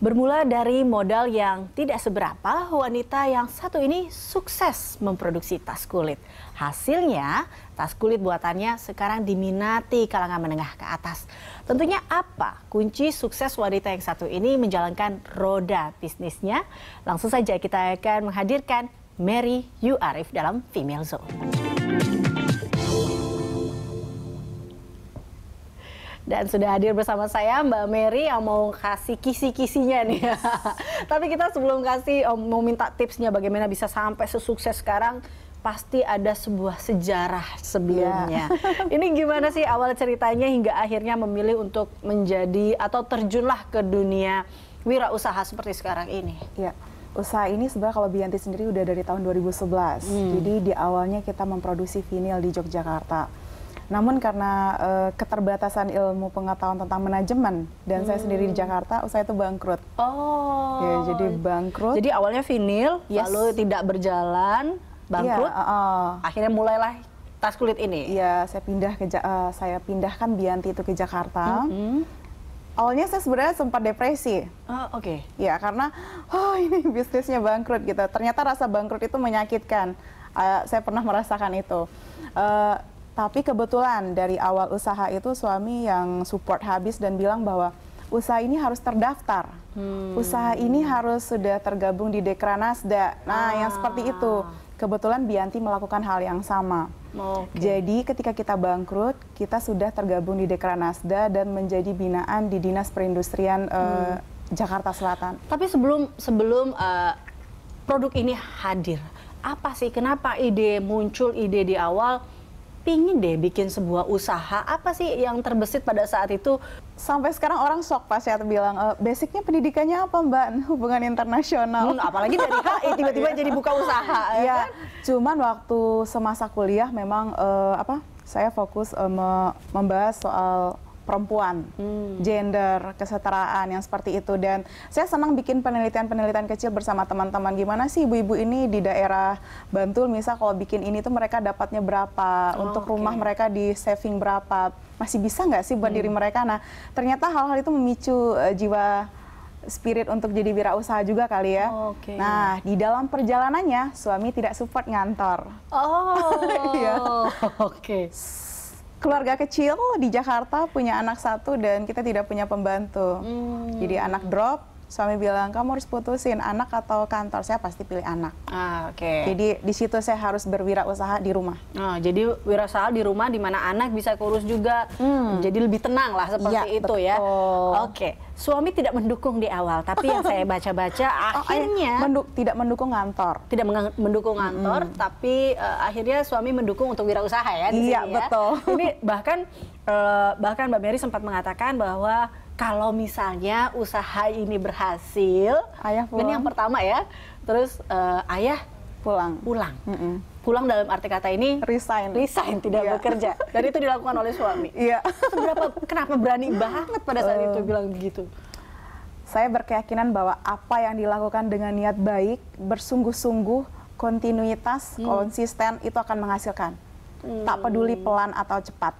Bermula dari modal yang tidak seberapa, wanita yang satu ini sukses memproduksi tas kulit. Hasilnya, tas kulit buatannya sekarang diminati kalangan menengah ke atas. Tentunya apa kunci sukses wanita yang satu ini menjalankan roda bisnisnya? Langsung saja kita akan menghadirkan Mary Yu Arif dalam Female Zone. Dan sudah hadir bersama saya Mbak Mary yang mau kasih kisi-kisinya nih. Tapi kita sebelum kasih, mau minta tipsnya bagaimana bisa sampai sesukses sekarang, pasti ada sebuah sejarah sebelumnya. Ini gimana sih awal ceritanya hingga akhirnya memilih untuk menjadi atau terjunlah ke dunia wirausaha seperti sekarang ini? Ya, usaha ini sebenarnya kalau Bianti sendiri udah dari tahun 2011. Jadi di awalnya kita memproduksi vinil di Yogyakarta. Namun karena keterbatasan ilmu pengetahuan tentang manajemen dan saya sendiri di Jakarta, usaha itu bangkrut. Oh, ya, jadi bangkrut. Jadi awalnya vinil, lalu tidak berjalan, bangkrut. Akhirnya mulailah tas kulit ini. Iya, saya pindahkan Bianti itu ke Jakarta. Awalnya saya sebenarnya sempat depresi. Oke. Ya, karena ini bisnisnya bangkrut gitu. Ternyata rasa bangkrut itu menyakitkan. Saya pernah merasakan itu. Tapi kebetulan dari awal usaha itu suami yang support habis dan bilang bahwa usaha ini harus terdaftar. Usaha ini harus sudah tergabung di Dekranasda. Nah, yang seperti itu. Kebetulan Bianti melakukan hal yang sama. Jadi ketika kita bangkrut, kita sudah tergabung di Dekranasda dan menjadi binaan di Dinas Perindustrian Jakarta Selatan. Tapi sebelum produk ini hadir, apa sih, kenapa muncul ide di awal pingin deh bikin sebuah usaha? Apa sih yang terbesit pada saat itu? Sampai sekarang orang shock pas saya bilang, basicnya pendidikannya apa Mbak? Hubungan internasional. Apalagi dari HI tiba-tiba jadi buka usaha. Ya, cuman waktu semasa kuliah memang saya fokus membahas soal perempuan, gender, kesetaraan yang seperti itu. Dan saya senang bikin penelitian-penelitian kecil bersama teman-teman. Gimana sih ibu-ibu ini di daerah Bantul, misal kalau bikin ini tuh mereka dapatnya berapa, untuk rumah mereka di saving berapa, masih bisa nggak sih buat diri mereka. Nah, ternyata hal-hal itu memicu jiwa spirit untuk jadi wirausaha juga kali ya. Nah, di dalam perjalanannya suami tidak support ngantor. Keluarga kecil di Jakarta, punya anak satu dan kita tidak punya pembantu. Jadi anak drop, suami bilang kamu harus putusin anak atau kantor. Saya pasti pilih anak. Jadi di situ saya harus berwirausaha di rumah. Jadi wirausaha di rumah di mana anak bisa kurus juga. Jadi lebih tenang lah seperti itu ya. Suami tidak mendukung di awal, tapi yang saya baca-baca akhirnya tidak mendukung kantor. Tidak mendukung kantor, tapi akhirnya suami mendukung untuk wirausaha ya di sini. Betul. Ini bahkan Mbak Mary sempat mengatakan bahwa kalau misalnya usaha ini berhasil, ayah pulang. Ini yang pertama ya, terus ayah pulang. Pulang dalam arti kata ini resign tidak bekerja. Dan itu dilakukan oleh suami. Kenapa berani banget pada saat itu bilang begitu? Saya berkeyakinan bahwa apa yang dilakukan dengan niat baik, bersungguh-sungguh, kontinuitas, konsisten, itu akan menghasilkan. Tak peduli pelan atau cepat.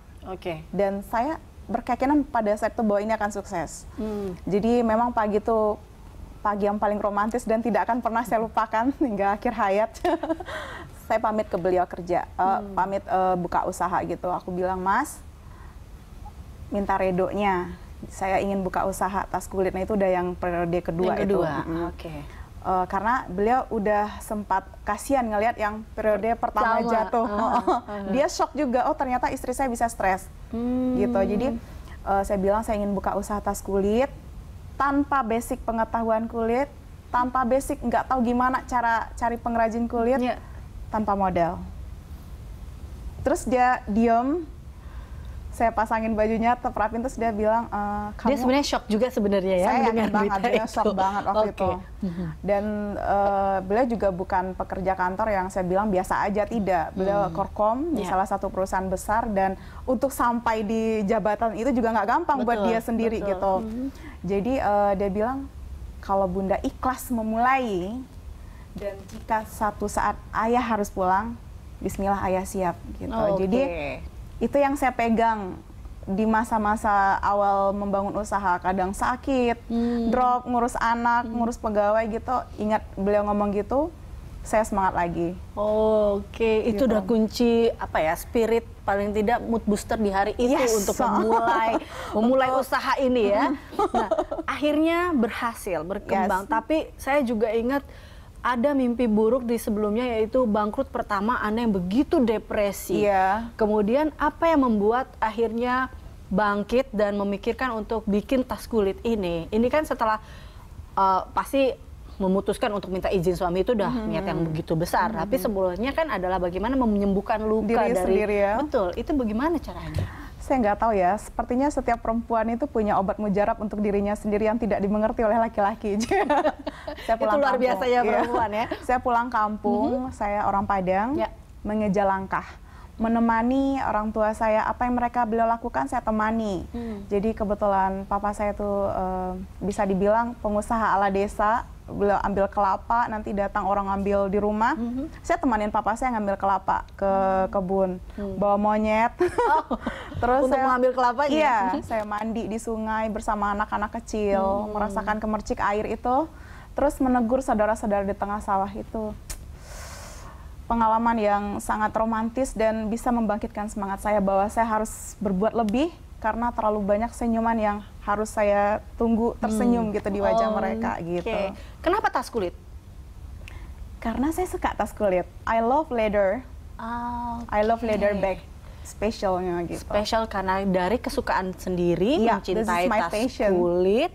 Dan saya berkeyakinan pada saat itu bahwa ini akan sukses. Jadi memang pagi itu pagi yang paling romantis dan tidak akan pernah saya lupakan hingga akhir hayat. Saya pamit ke beliau kerja, pamit buka usaha gitu. Aku bilang, Mas, minta redonya. Saya ingin buka usaha tas kulit. Nah, itu udah yang periode kedua itu. Karena beliau udah sempat kasihan ngelihat yang periode pertama jatuh. Dia shock juga, ternyata istri saya bisa stres. Gitu. Jadi saya bilang saya ingin buka usaha tas kulit tanpa basic pengetahuan kulit, tanpa basic nggak tahu gimana cara cari pengrajin kulit, tanpa modal. Terus dia diem, saya pasangin bajunya, terapin, terus dia bilang, kamu... Dia sebenarnya shock juga sebenarnya ya? Saya yakin banget, dia shock banget waktu itu. Dan beliau juga bukan pekerja kantor yang saya bilang biasa aja, tidak. Beliau korkom di salah satu perusahaan besar, dan untuk sampai di jabatan itu juga nggak gampang buat dia sendiri gitu. Jadi dia bilang, kalau Bunda ikhlas memulai, dan jika satu saat ayah harus pulang, bismillah ayah siap gitu. Jadi itu yang saya pegang di masa-masa awal membangun usaha kadang sakit, drop, ngurus anak, ngurus pegawai gitu, ingat beliau ngomong gitu, saya semangat lagi. Oke, itu Gitu. udah kunci apa ya, spirit paling tidak mood booster di hari itu Yes. untuk memulai usaha ini ya. Nah, akhirnya berhasil berkembang. Yes. Tapi saya juga ingat ada mimpi buruk di sebelumnya, yaitu bangkrut pertama Anda yang begitu depresi. Iya. Kemudian apa yang membuat akhirnya bangkit dan memikirkan untuk bikin tas kulit ini? Ini kan setelah pasti memutuskan untuk minta izin suami itu udah niat yang begitu besar. Tapi sebelumnya kan adalah bagaimana menyembuhkan luka Diri dari sendiri ya. Betul. Itu bagaimana caranya? Saya nggak tahu ya, sepertinya setiap perempuan itu punya obat mujarab untuk dirinya sendiri yang tidak dimengerti oleh laki-laki. Saya Itu luar biasa ya perempuan ya. Saya pulang kampung, saya orang Padang, Ya. mengeja langkah. Menemani orang tua saya, apa yang mereka beliau lakukan saya temani. Jadi kebetulan papa saya tuh bisa dibilang pengusaha ala desa, beliau ambil kelapa, nanti datang orang ngambil di rumah. Saya temanin papa saya ngambil kelapa ke kebun, bawa monyet. Terus Untuk saya mengambil kelapanya? Iya, saya mandi di sungai bersama anak-anak kecil, merasakan kemercik air itu, terus menegur saudara-saudara di tengah sawah itu. Pengalaman yang sangat romantis dan bisa membangkitkan semangat saya bahwa saya harus berbuat lebih karena terlalu banyak senyuman yang harus saya tunggu tersenyum gitu di wajah mereka gitu. Kenapa tas kulit? Karena saya suka tas kulit. I love leather. I love leather bag. Spesialnya gitu. Spesial karena dari kesukaan sendiri, Iya, mencintai this is my tas passion. kulit.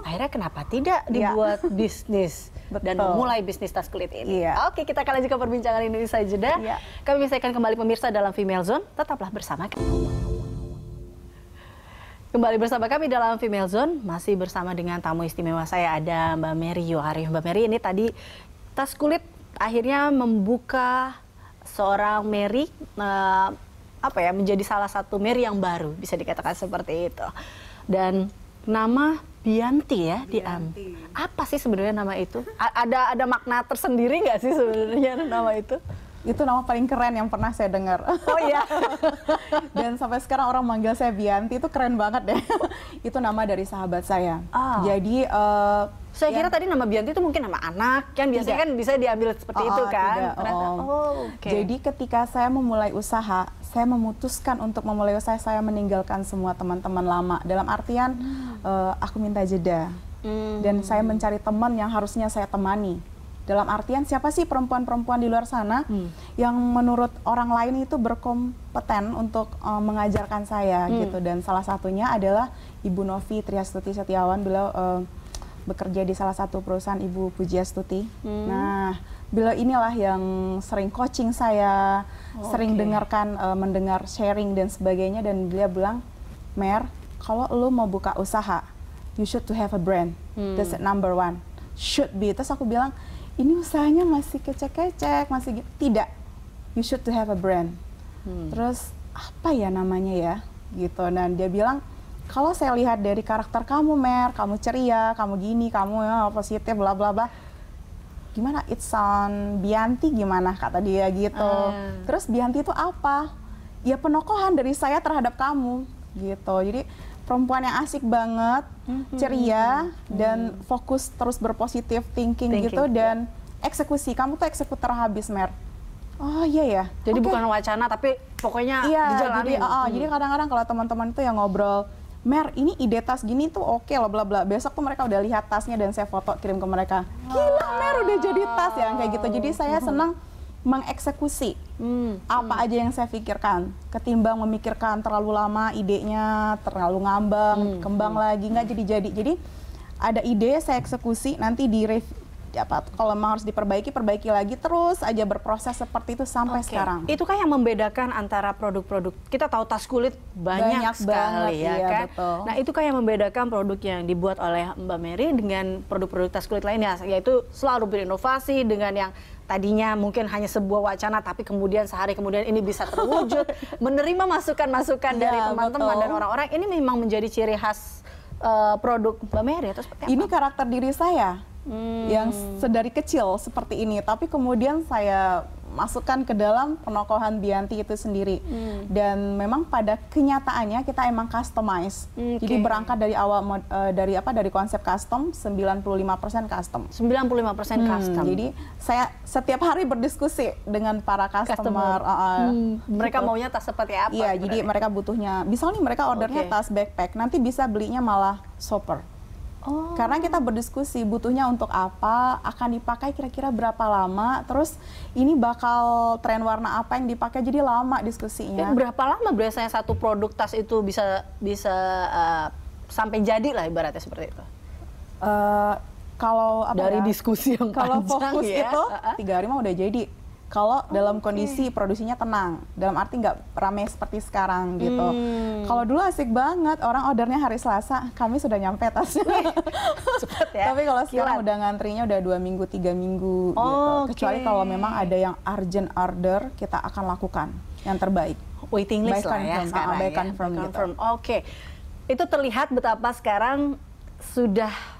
Akhirnya kenapa tidak dibuat bisnis dan Betul. memulai bisnis tas kulit ini? Iya. Oke, kita akan lanjutkan perbincangan ini usai jeda. Iya. Kami menyaksikan kembali pemirsa dalam Female Zone. Tetaplah bersama kami. Kembali bersama kami dalam Female Zone, masih bersama dengan tamu istimewa saya, ada Mbak Mary Yoharif. Mbak Mary, ini tadi tas kulit akhirnya membuka seorang Mary menjadi salah satu Mary yang baru, bisa dikatakan seperti itu. Dan nama Bianti ya diambil. Apa sih sebenarnya nama itu? Ada makna tersendiri nggak sih sebenarnya nama itu? Itu nama paling keren yang pernah saya dengar. Oh iya. Dan sampai sekarang orang manggil saya Bianti, itu keren banget deh. Itu nama dari sahabat saya. Oh. Jadi Saya kira tadi nama Bianti itu mungkin nama anak, kan biasanya kan bisa diambil seperti itu kan. tidak. Ternyata, oke. Jadi ketika saya memulai usaha, saya memutuskan untuk memulai usaha, saya meninggalkan semua teman-teman lama. Dalam artian aku minta jeda. Dan saya mencari teman yang harusnya saya temani. Dalam artian siapa sih perempuan-perempuan di luar sana yang menurut orang lain itu berkompeten untuk mengajarkan saya gitu. Dan salah satunya adalah Ibu Novi Triastuti Setiawan. Beliau bekerja di salah satu perusahaan Ibu Pujiastuti. Nah, beliau inilah yang sering coaching saya, sering mendengar sharing dan sebagainya. Dan beliau bilang, Mer, kalau lu mau buka usaha, you should to have a brand. That's number one. Should be. Terus aku bilang, ini usahanya masih kecek-kecek, masih gitu. Tidak. You should to have a brand. Terus, apa ya namanya ya? Gitu. Dan dia bilang, kalau saya lihat dari karakter kamu, Mer, kamu ceria, kamu gini, kamu ya, positif, bla bla bla. Gimana? It's on Bianti gimana? Kata dia gitu. Terus Bianti itu apa? Ya penokohan dari saya terhadap kamu. Gitu. Jadi perempuan yang asik banget, ceria, dan fokus terus berpositif thinking gitu, dan eksekusi. Kamu tuh eksekutor habis, Mer. Oh iya ya. Jadi bukan wacana, tapi pokoknya dijalanin. Jadi kadang-kadang kalau teman-teman itu yang ngobrol, Mer, ini ide tas gini tuh oke loh, bla bla. Besok tuh mereka udah lihat tasnya dan saya foto kirim ke mereka. Gila, Mer udah jadi tas ya, kayak gitu. Jadi saya senang mengeksekusi apa aja yang saya pikirkan, ketimbang memikirkan terlalu lama idenya, terlalu ngambang, kembang lagi nggak jadi. Jadi ada ide saya eksekusi, nanti kalau memang harus perbaiki lagi, terus aja berproses seperti itu sampai sekarang. Itu kan yang membedakan antara produk-produk, kita tahu tas kulit banyak sekali banget, ya iya, kan. betul. Nah itu kan yang membedakan produk yang dibuat oleh Mbak Mary dengan produk-produk tas kulit lainnya, yaitu selalu berinovasi dengan yang tadinya mungkin hanya sebuah wacana, tapi kemudian sehari kemudian ini bisa terwujud, menerima masukan-masukan dari teman-teman dan orang-orang. Ini memang menjadi ciri khas produk Mbak Mary atau seperti apa? Ini karakter diri saya. Yang sedari kecil seperti ini, tapi kemudian saya masukkan ke dalam penokohan Bianti itu sendiri. Dan memang pada kenyataannya kita emang customize. Jadi berangkat dari awal dari konsep custom, 95% custom. 95% custom. Jadi saya setiap hari berdiskusi dengan para customer. Mereka gitu. maunya tas seperti apa? Iya, jadi mereka butuhnya, misalnya mereka ordernya tas backpack, nanti bisa belinya malah shopper. Karena kita berdiskusi butuhnya untuk apa, akan dipakai kira-kira berapa lama, terus ini bakal tren warna apa yang dipakai, jadi lama diskusinya. Berapa lama biasanya satu produk tas itu bisa sampai jadi lah ibaratnya seperti itu? Kalau dari diskusi yang kalau panjang fokus ya? itu 3 hari mah udah jadi. Kalau dalam kondisi produksinya tenang, dalam arti nggak ramai seperti sekarang gitu. Kalau dulu asik banget, orang ordernya hari Selasa, kami sudah nyampe tasnya. Cepet ya. Tapi kalau sekarang udah ngantrinya udah 2 minggu, 3 minggu gitu. Kecuali kalau memang ada yang urgent order, kita akan lakukan yang terbaik. Waiting list lah ya sekarang by ya. confirm gitu. Oke. Itu terlihat betapa sekarang sudah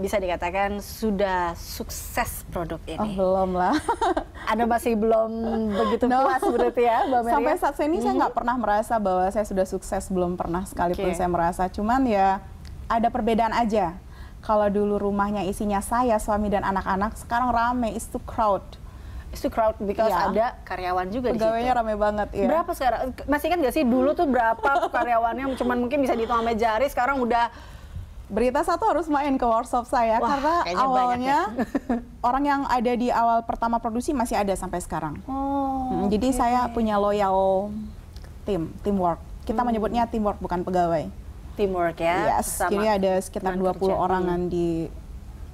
bisa dikatakan sudah sukses produk ini. Belum lah. Anda masih belum begitu puas berarti ya, Mbak Mary? Sampai saat ini saya nggak pernah merasa bahwa saya sudah sukses, belum pernah sekalipun saya merasa. Cuman ya ada perbedaan aja. Kalau dulu rumahnya isinya saya, suami dan anak-anak, sekarang rame, it's too crowd. It's too crowd because ada karyawan juga di situ. Pegawainya rame banget, ya. Berapa sekarang? Masih ingat nggak sih dulu tuh berapa karyawannya? Cuman mungkin bisa dihitung sama jari, sekarang udah Berita Satu harus main ke workshop saya. Wah, karena awalnya orang yang ada di awal pertama produksi masih ada sampai sekarang. Jadi saya punya loyal teamwork. Kita menyebutnya teamwork bukan pegawai. Teamwork ya. Yes. Jadi ada sekitar 20 orangan di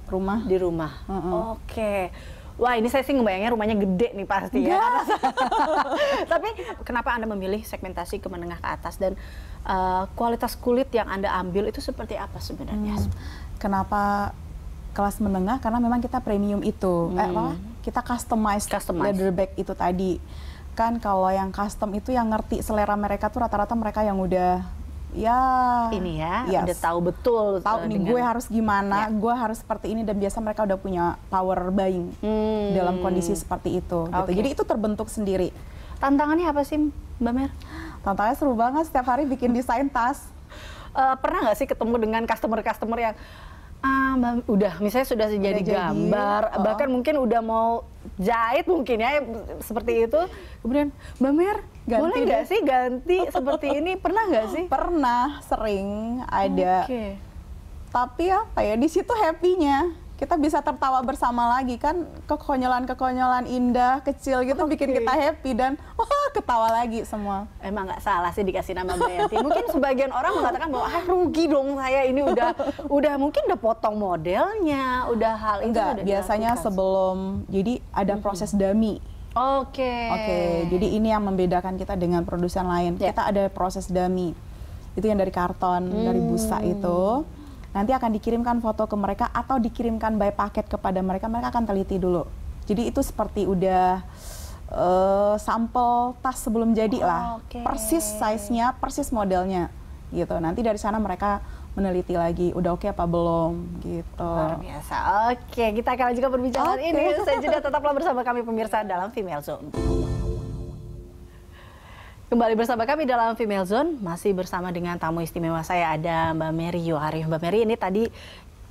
rumah. Di rumah. Oke. Wah, ini saya sih ngebayangnya rumahnya gede nih pasti ya. Tapi kenapa Anda memilih segmentasi ke menengah ke atas dan kualitas kulit yang Anda ambil itu seperti apa sebenarnya? Kenapa kelas menengah? Karena memang kita premium itu. Kita customize leather bag itu tadi. Kan kalau yang custom itu yang ngerti selera mereka tuh rata-rata mereka yang udah ini ya, udah tahu betul. Tahu nih gue harus gimana, gue harus seperti ini, dan biasa mereka udah punya power buying dalam kondisi seperti itu. Gitu. Jadi itu terbentuk sendiri. Tantangannya apa sih, Mbak Mer? Tantangannya seru banget, setiap hari bikin desain tas. Pernah nggak sih ketemu dengan customer-customer yang udah misalnya sudah jadi gambar, bahkan mungkin udah mau jahit mungkin ya seperti itu, kemudian Mbak Mer boleh nggak sih ganti seperti ini? Pernah nggak sih? Pernah, sering ada. Tapi apa ya, di situ happy-nya kita bisa tertawa bersama lagi kan, kekonyolan-kekonyolan indah kecil gitu bikin kita happy dan wah ketawa lagi semua. Emang nggak salah sih dikasih nama Bayanti. Mungkin sebagian orang mengatakan bahwa rugi dong saya ini udah mungkin udah potong modelnya, udah hal itu. Enggak, biasanya sebelum, jadi ada proses dummy. Oke, jadi ini yang membedakan kita dengan produsen lain. Kita ada proses dummy. Itu yang dari karton, dari busa itu. Nanti akan dikirimkan foto ke mereka atau dikirimkan by paket kepada mereka. Mereka akan teliti dulu. Jadi itu seperti udah sampel tas sebelum jadi lah. Persis size-nya, persis modelnya gitu. Nanti dari sana mereka meneliti lagi, udah oke apa belum gitu. Luar biasa. Oke, kita akan lanjutkan perbincangan ini. Saya juga tetaplah bersama kami pemirsa dalam Female Zone. Kembali bersama kami dalam Female Zone, masih bersama dengan tamu istimewa saya, ada Mbak Mary Yoharif. Mbak Mary, ini tadi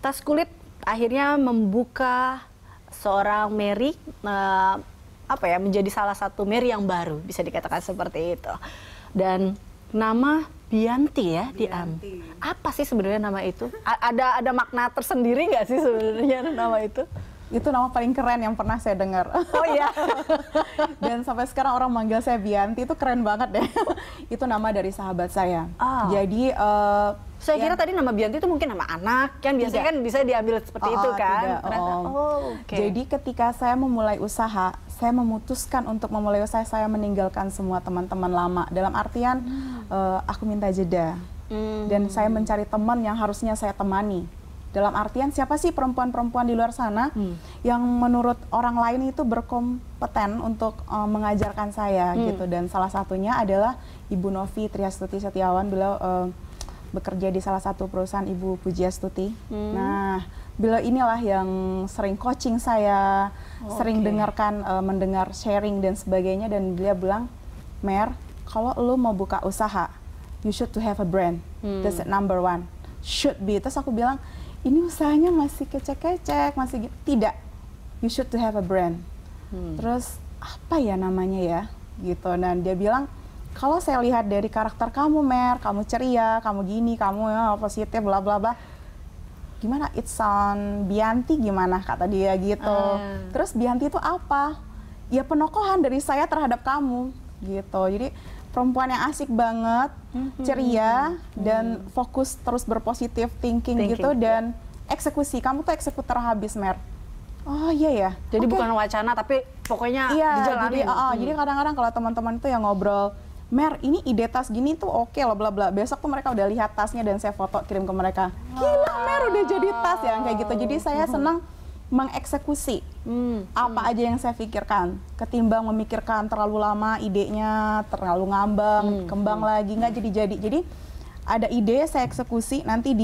tas kulit akhirnya membuka seorang Mary menjadi salah satu Mary yang baru, bisa dikatakan seperti itu. Dan nama Bianti ya diambil. Apa sih sebenarnya nama itu? Ada makna tersendiri nggak sih sebenarnya nama itu? Itu nama paling keren yang pernah saya dengar. Oh iya. Dan sampai sekarang orang manggil saya Bianti, itu keren banget deh. Itu nama dari sahabat saya. Jadi saya kira tadi nama Bianti itu mungkin nama anak, kan biasanya kan bisa diambil seperti itu kan. Jadi ketika saya memulai usaha, saya memutuskan untuk memulai usaha, saya meninggalkan semua teman-teman lama. Dalam artian aku minta jeda. Dan saya mencari teman yang harusnya saya temani. Dalam artian siapa sih perempuan-perempuan di luar sana yang menurut orang lain itu berkompeten untuk mengajarkan saya gitu. Dan salah satunya adalah Ibu Novi Triastuti Setiawan. Beliau bekerja di salah satu perusahaan Ibu Pujiastuti. Nah, beliau inilah yang sering coaching saya, sering mendengar sharing dan sebagainya, dan dia bilang, Mer, kalau lu mau buka usaha, you should to have a brand. That's number one. Should be. Terus aku bilang, ini usahanya masih kecek-kecek, masih gitu. Tidak. You should to have a brand. Terus apa ya namanya ya? Gitu. Dan dia bilang, kalau saya lihat dari karakter kamu, Mer, kamu ceria, kamu gini, kamu ya, positif, bla bla bla. Gimana? It's on Bianti gimana, kata dia gitu. Terus Bianti itu apa? Ya penokohan dari saya terhadap kamu gitu. Jadi perempuan yang asik banget, ceria, dan fokus terus berpositif thinking gitu, dan eksekusi. Kamu tuh eksekutor habis, Mer. Oh iya ya. Jadi bukan wacana tapi pokoknya dijalanin. Jadi kadang-kadang kalau teman-teman itu yang ngobrol, Mer, ini ide tas gini tuh oke loh, bla bla. Besok tuh mereka udah lihat tasnya dan saya foto kirim ke mereka. Gila, Mer, udah jadi tas ya, kayak gitu. Jadi saya senang mengeksekusi apa aja yang saya pikirkan, ketimbang memikirkan terlalu lama idenya, terlalu ngambang, kembang lagi nggak jadi. Jadi ada ide, saya eksekusi, nanti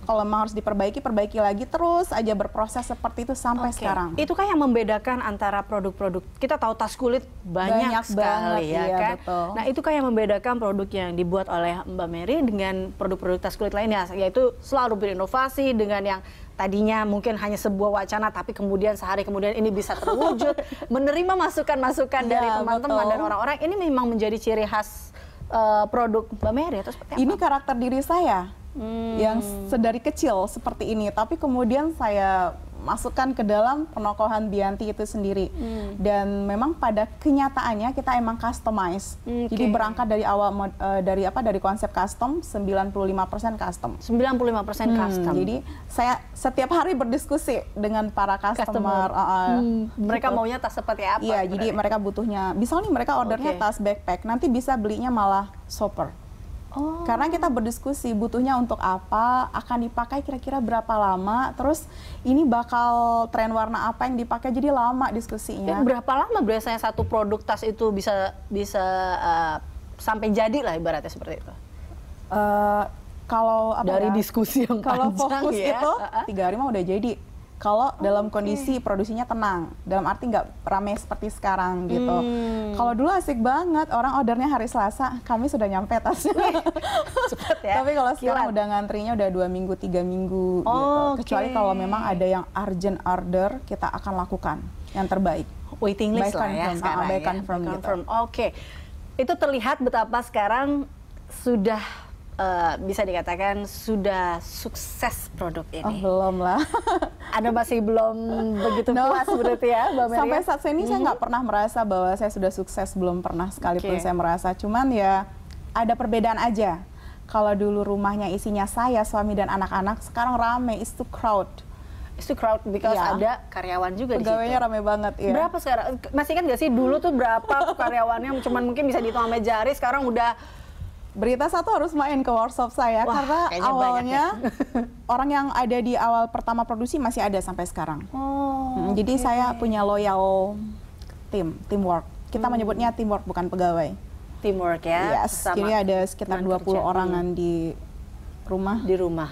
kalau memang harus perbaiki lagi, terus aja berproses seperti itu sampai sekarang. Itu kan yang membedakan antara produk-produk. Kita tahu tas kulit banyak sekali, ya kan? Betul. Nah, itu kan yang membedakan produk yang dibuat oleh Mbak Mary dengan produk-produk tas kulit lainnya, yaitu selalu berinovasi dengan yang tadinya mungkin hanya sebuah wacana, tapi kemudian sehari kemudian ini bisa terwujud, menerima masukan-masukan dari teman-teman dan orang-orang. Ini memang menjadi ciri khas produk Mbak Mary atau seperti apa? Ini karakter diri saya. Yang sedari kecil seperti ini, tapi kemudian saya masukkan ke dalam penokohan Bianti itu sendiri. Dan memang pada kenyataannya kita emang customize. Jadi berangkat dari awal dari konsep custom, 95% custom. 95% custom. Jadi saya setiap hari berdiskusi dengan para customer. Mereka gitu. Maunya tas seperti apa? Iya, jadi mereka butuhnya, misalnya mereka ordernya tas backpack, nanti bisa belinya malah shopper. Karena kita berdiskusi butuhnya untuk apa, akan dipakai kira-kira berapa lama, terus ini bakal tren warna apa yang dipakai, jadi lama diskusinya. Berapa lama biasanya satu produk tas itu bisa sampai jadi lah ibaratnya seperti itu? Kalau dari diskusi yang kalau panjang fokus ya? itu 3 hari mah udah jadi. Kalau dalam kondisi produksinya tenang, dalam arti nggak ramai seperti sekarang gitu. Kalau dulu asik banget, orang ordernya hari Selasa, kami sudah nyampe tasnya. Cepet ya. Tapi kalau sekarang udah ngantrinya udah 2 minggu, 3 minggu gitu. Kecuali kalau memang ada yang urgent order, kita akan lakukan yang terbaik. Waiting list lah ya sekarang by ya. confirm gitu. Oke. Itu terlihat betapa sekarang sudah bisa dikatakan sudah sukses produk ini. Belum lah. Anda masih belum begitu puas berarti ya, Mbak Mary? Sampai saat ini saya nggak pernah merasa bahwa saya sudah sukses, belum pernah sekalipun saya merasa. Cuman ya ada perbedaan aja. Kalau dulu rumahnya isinya saya, suami dan anak-anak, sekarang rame, it's too crowd. It's too crowd because ada karyawan juga di situ. Pegawainya rame banget ya. Berapa sekarang? Masih kan nggak sih dulu tuh berapa karyawannya? Cuman mungkin bisa dihitung sama jari. Sekarang udah Berita Satu harus main ke workshop saya. Wah, karena awalnya orang yang ada di awal pertama produksi masih ada sampai sekarang. Jadi saya punya loyal teamwork. Kita menyebutnya teamwork bukan pegawai. Teamwork ya. Yes. Jadi ada sekitar 20 orangan di rumah. Di rumah.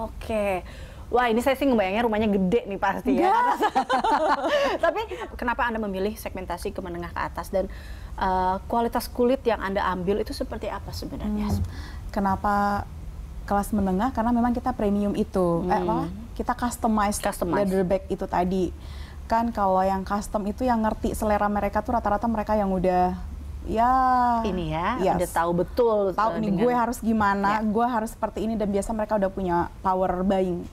Oke. Wah, ini saya sih ngebayangnya rumahnya gede nih pasti ya. Tapi kenapa Anda memilih segmentasi ke menengah ke atas, dan kualitas kulit yang Anda ambil itu seperti apa sebenarnya? Kenapa kelas menengah? Karena memang kita premium itu. Kita customize leather bag itu tadi. Kan kalau yang custom itu yang ngerti selera mereka tuh rata-rata mereka yang udah ini ya, udah tahu betul. Tahu nih gue harus gimana, gue harus seperti ini, dan biasa mereka udah punya power buying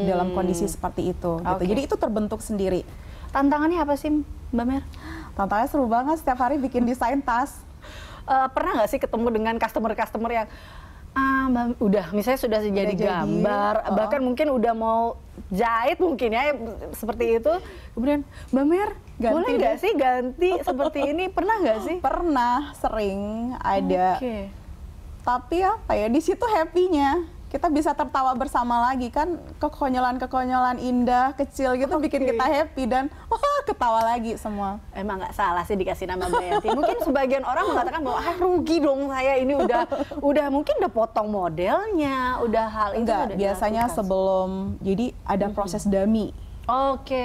dalam kondisi seperti itu. Gitu. Jadi itu terbentuk sendiri. Tantangannya apa sih, Mbak Mer? Tantangannya seru banget, setiap hari bikin desain tas. Pernah nggak sih ketemu dengan customer-customer yang udah misalnya sudah jadi gambar, bahkan mungkin udah mau jahit mungkin ya seperti itu, kemudian Mbak Mer boleh nggak sih ganti seperti ini? Pernah nggak sih? Pernah, sering ada. Tapi apa ya, di situ happy-nya kita bisa tertawa bersama lagi kan, kekonyolan-kekonyolan indah kecil gitu bikin kita happy dan ketawa lagi semua. Emang nggak salah sih dikasih nama Bianti. Mungkin sebagian orang mengatakan bahwa rugi dong saya ini udah mungkin udah potong modelnya, udah hal itu. Enggak, biasanya sebelum, jadi ada proses dummy. Oke,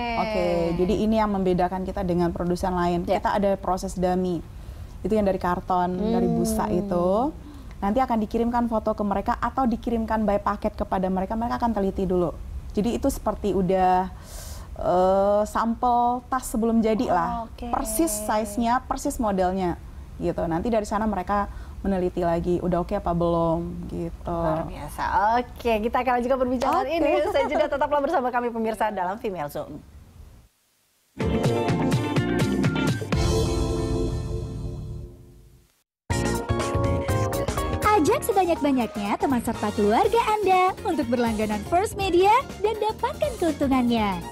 jadi ini yang membedakan kita dengan produsen lain. Kita ada proses dummy, itu yang dari karton, dari busa itu. Nanti akan dikirimkan foto ke mereka atau dikirimkan by paket kepada mereka. Mereka akan teliti dulu. Jadi itu seperti udah sampel tas sebelum jadi lah, persis size-nya, persis modelnya, gitu. Nanti dari sana mereka meneliti lagi, udah oke apa belum, gitu. Luar biasa. Oke, kita akan lanjutkan perbincangan ini. Saya juga tetaplah bersama kami pemirsa dalam Female Zone. Ajak sebanyak-banyaknya teman serta keluarga Anda untuk berlangganan First Media dan dapatkan keuntungannya.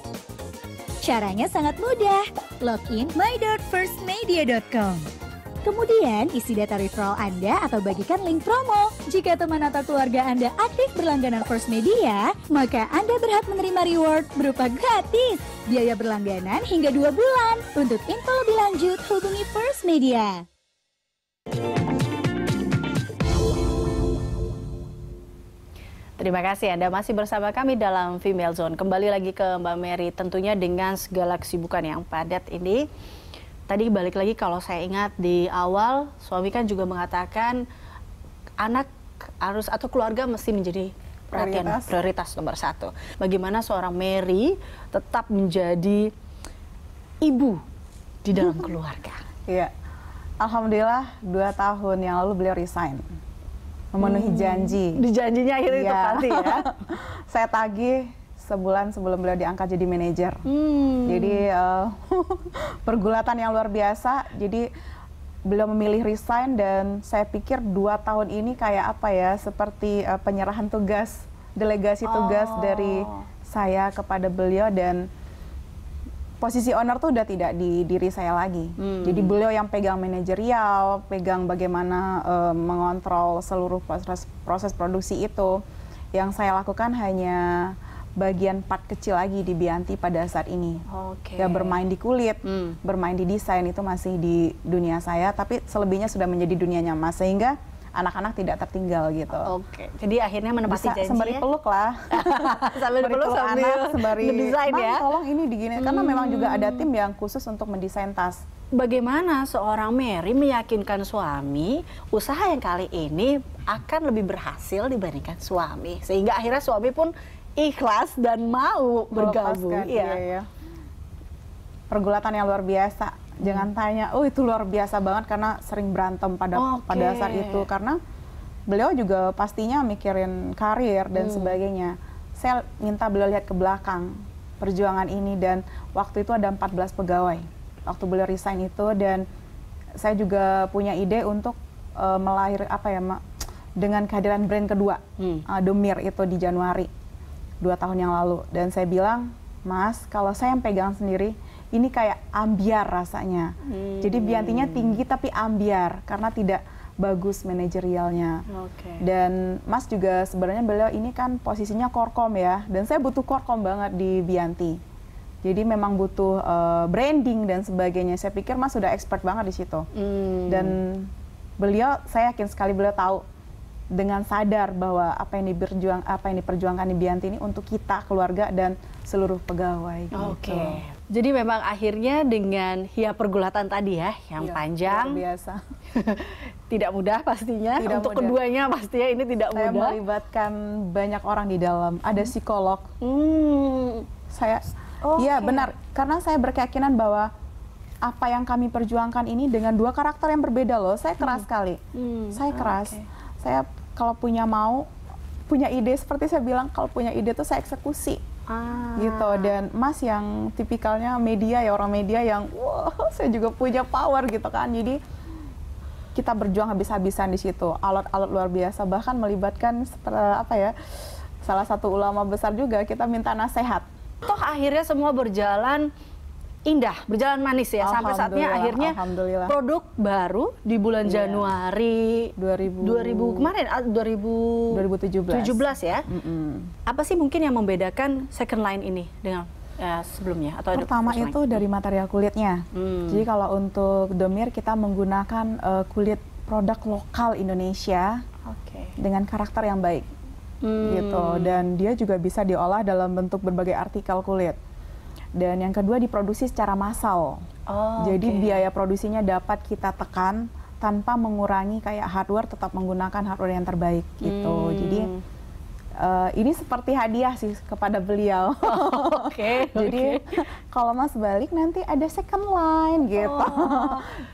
Caranya sangat mudah. Login my.firstmedia.com. Kemudian isi data referral Anda atau bagikan link promo. Jika teman atau keluarga Anda aktif berlangganan First Media, maka Anda berhak menerima reward berupa gratis biaya berlangganan hingga 2 bulan. Untuk info lebih lanjut, hubungi First Media. Terima kasih Anda masih bersama kami dalam Female Zone. Kembali lagi ke Mbak Mary, tentunya dengan segala kesibukan yang padat ini. Tadi balik lagi kalau saya ingat di awal, suami kan juga mengatakan anak harus atau keluarga mesti menjadi prioritas nomor 1. Bagaimana seorang Mary tetap menjadi ibu di dalam keluarga? Iya, alhamdulillah 2 tahun yang lalu beliau resign. Memenuhi janji. Di janjinya akhirnya itu pasti ya. Saya tagih sebulan sebelum beliau diangkat jadi manajer. Jadi pergulatan yang luar biasa. Jadi beliau memilih resign dan saya pikir 2 tahun ini kayak apa ya, seperti penyerahan tugas, delegasi tugas dari saya kepada beliau, dan posisi owner tuh udah tidak di diri saya lagi. Jadi beliau yang pegang manajerial, pegang bagaimana mengontrol seluruh proses produksi itu. Yang saya lakukan hanya bagian part kecil lagi di Bianti pada saat ini. Ya bermain di kulit, bermain di desain itu masih di dunia saya, tapi selebihnya sudah menjadi dunianya Mas, sehingga anak-anak tidak tertinggal gitu. Jadi akhirnya menepati janji sembari peluk lah. Sambil peluk sambil anak, sembari mendesain ya. Tolong ini digini, karena memang juga ada tim yang khusus untuk mendesain tas. Bagaimana seorang Mary meyakinkan suami usaha yang kali ini akan lebih berhasil dibandingkan suami, sehingga akhirnya suami pun ikhlas dan mau bergabung. Iya. Pergulatan yang luar biasa. Jangan tanya, oh itu luar biasa banget, karena sering berantem pada saat itu. Karena beliau juga pastinya mikirin karir dan sebagainya. Saya minta beliau lihat ke belakang perjuangan ini, dan waktu itu ada 14 pegawai. Waktu beliau resign itu, dan saya juga punya ide untuk dengan kehadiran brand kedua, Domir itu di Januari 2 tahun yang lalu. Dan saya bilang, Mas, kalau saya yang pegang sendiri, ini kayak ambiar rasanya. Jadi Biantinya tinggi tapi ambiar, karena tidak bagus manajerialnya. Dan Mas juga sebenarnya beliau ini kan posisinya korkom ya, dan saya butuh korkom banget di Bianti. Jadi memang butuh branding dan sebagainya. Saya pikir Mas sudah expert banget di situ. Dan beliau, saya yakin sekali beliau tahu dengan sadar bahwa apa yang diperjuangkan di Bianti ini untuk kita, keluarga, dan seluruh pegawai. Gitu. Jadi memang akhirnya dengan pergulatan tadi ya, yang panjang, luar biasa. tidak mudah pastinya. Untuk keduanya pastinya ini tidak mudah. Saya melibatkan banyak orang di dalam. Ada psikolog. Iya benar, karena saya berkeyakinan bahwa apa yang kami perjuangkan ini dengan 2 karakter yang berbeda loh. Saya keras sekali. Saya keras. Saya kalau punya ide, seperti saya bilang, kalau punya ide tuh saya eksekusi. Gitu. Dan Mas yang tipikalnya media ya, orang media yang saya juga punya power gitu kan. Jadi kita berjuang habis-habisan di situ. Alat-alat luar biasa, bahkan melibatkan salah satu ulama besar juga, kita minta nasihat. Toh akhirnya semua berjalan indah, berjalan manis ya, sampai saatnya akhirnya produk baru di bulan Januari 2017 ya. Apa sih mungkin yang membedakan second line ini dengan sebelumnya? Atau pertama itu dari material kulitnya. Jadi kalau untuk Domir kita menggunakan kulit produk lokal Indonesia dengan karakter yang baik. Gitu, dan dia juga bisa diolah dalam bentuk berbagai artikel kulit. Dan yang kedua diproduksi secara massal. Jadi biaya produksinya dapat kita tekan tanpa mengurangi kayak hardware, tetap menggunakan hardware yang terbaik gitu. Jadi ini seperti hadiah sih kepada beliau. Jadi kalau Mas balik nanti ada second line gitu.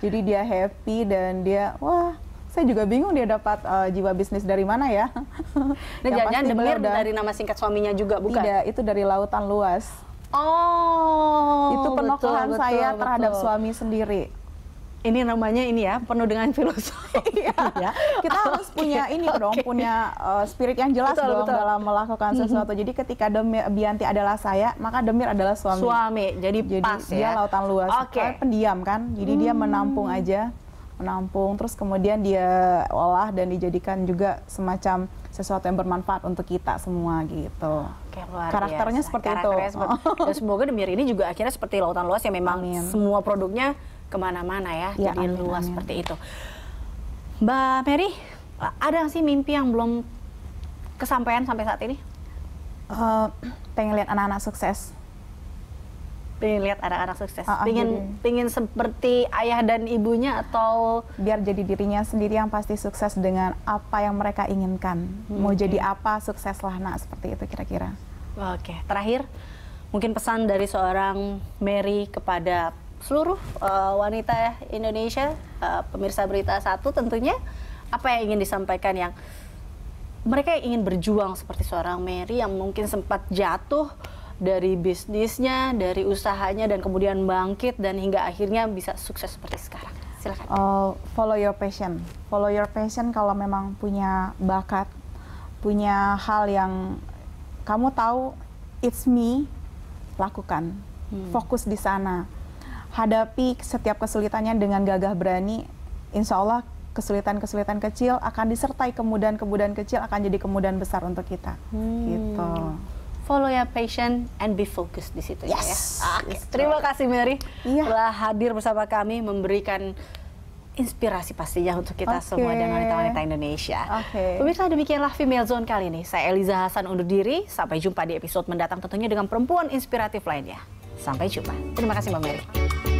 Jadi dia happy dan dia wah, saya juga bingung dia dapat jiwa bisnis dari mana ya. Nah, jangan-jangan Demir dari nama singkat suaminya juga, bukan? Tidak, itu dari lautan luas. Itu penokohan saya terhadap suami sendiri. Ini namanya ini ya, penuh dengan filosofi. Ya. Kita harus punya ini dong, punya spirit yang jelas dong dalam melakukan sesuatu. Jadi ketika Bianti adalah saya, maka Demir adalah suami. Jadi pas dia ya. lautan luas. Pendiam kan, jadi dia menampung aja. Terus kemudian dia olah dan dijadikan juga semacam sesuatu yang bermanfaat untuk kita semua gitu. Karakternya seperti itu. Dan semoga Demir ini juga akhirnya seperti lautan luas yang memang semua produknya kemana-mana ya, jadi luas seperti itu. Mbak Mary, ada nggak sih mimpi yang belum kesampaian sampai saat ini? Pengen lihat anak-anak sukses. Pengen lihat anak-anak sukses. Pengen seperti ayah dan ibunya atau biar jadi dirinya sendiri yang pasti sukses dengan apa yang mereka inginkan. Mau jadi apa, sukseslah nak, seperti itu kira-kira. Terakhir mungkin pesan dari seorang Mary kepada seluruh wanita Indonesia, pemirsa Berita Satu tentunya, apa yang ingin disampaikan yang mereka ingin berjuang seperti seorang Mary yang mungkin sempat jatuh dari bisnisnya, dari usahanya, dan kemudian bangkit dan hingga akhirnya bisa sukses seperti sekarang. Silakan. Follow your passion. Follow your passion kalau memang punya bakat, punya hal yang kamu tahu, it's me, lakukan. Fokus di sana. Hadapi setiap kesulitannya dengan gagah berani, insya Allah kesulitan-kesulitan kecil akan disertai kemudahan-kemudahan kecil akan jadi kemudahan besar untuk kita. Gitu. Follow your passion and be focused di situ ya. Terima kasih Mary telah hadir bersama kami memberikan inspirasi pastinya untuk kita semua dan wanita-wanita Indonesia. Pemirsa, demikianlah Female Zone kali ini. Saya Eliza Hasan undur diri. Sampai jumpa di episode mendatang tentunya dengan perempuan inspiratif lainnya. Sampai jumpa. Terima kasih Mbak Mary.